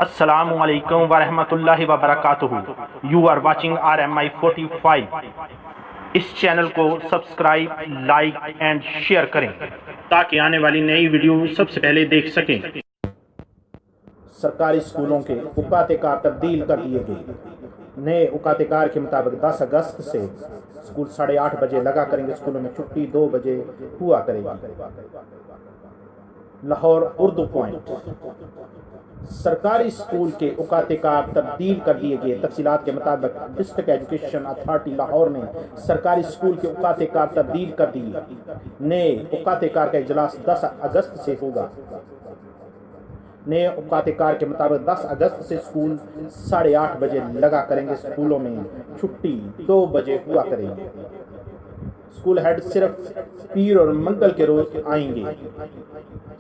السلام علیکم ورحمۃ اللہ وبرکاتہ. You are watching RMI 45. اس چینل کو سبسکرائب، لائک اینڈ شیئر کریں تاکہ آنے والی نئی ویڈیو سب سے پہلے دیکھ سکیں. سرکاری اسکولوں کے اوقات کار تبدیل کر دیے گئے. نئے اوقات کار کے مطابق 10 اگست سے اسکول 8:30 بجے لگا کریں گے. اسکولوں میں چھٹی 2 بجے ہوا کرے گی. لاہور اردو پوائنٹ. سرکاری اسکول کے اوقات کار تبدیل کر دیے گئے. تفصیلات کے مطابق ڈسٹرکٹ ایجوکیشن اتھارٹی لاہور نے سرکاری اسکول کے اوقات کار تبدیل کر دیے. نئے اوقات کار کا اجلاس 10 اگست سے ہوگا. نئے اوقات کار کے مطابق 10 اگست سے اسکول 8:30 بجے لگا کریں گے. اسکولوں میں چھٹی 2 بجے ہوا کرے گی. اسکول ہیڈ صرف پیر اور منگل کے روز آئیں گے.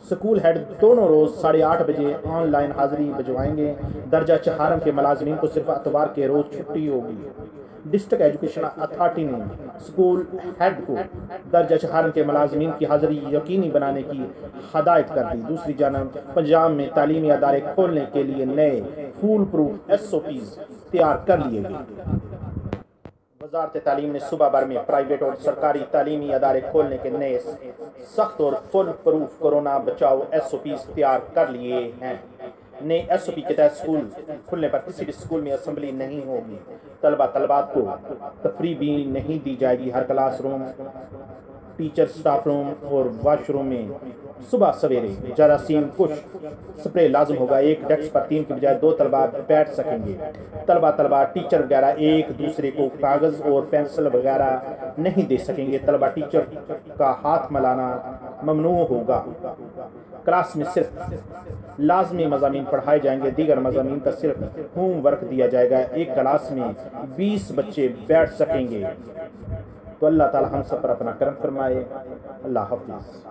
اسکول ہیڈ دونوں روز 8:30 بجے آن لائن حاضری بھجوائیں گے. درجہ چہارم کے ملازمین کو صرف اتوار کے روز چھٹی ہوگی. ڈسٹرکٹ ایجوکیشن اتھارٹی نے اسکول ہیڈ کو درجہ چہارم کے ملازمین کی حاضری یقینی بنانے کی ہدایت کر دی. دوسری جانب پنجاب میں تعلیمی ادارے کھولنے کے لیے نئے فول پروف SOPs تیار کر لیے گئے. وزارت تعلیم نے صوبہ بھر میں پرائیویٹ اور سرکاری تعلیمی ادارے کھولنے کے نئے سخت اور فل پروف کورونا بچاؤ SOPs تیار کر لیے ہیں. نئے SOP کے تحت اسکول کھلنے پر کسی بھی اسکول میں اسمبلی نہیں ہوگی. طلبات کو تفریح بھی نہیں دی جائے گی. ہر کلاس روم، ٹیچر سٹاف روم اور واش روم میں صبح سویرے جراثیم کش سپرے لازم ہوگا. ایک ڈیسک پر 3 کی بجائے 2 طلباء بیٹھ سکیں گے. طلباء ٹیچر وغیرہ ایک دوسرے کو کاغذ اور پینسل وغیرہ نہیں دے سکیں گے. طلباء ٹیچر کا ہاتھ ملانا ممنوع ہوگا. کلاس میں صرف لازمی مضامین پڑھائے جائیں گے. دیگر مضامین کا صرف ہوم ورک دیا جائے گا. ایک کلاس میں 20 بچے بیٹھ سکیں گے. تو اللہ تعالی ہم سب پر اپنا کرم فرمائے. اللہ حافظ.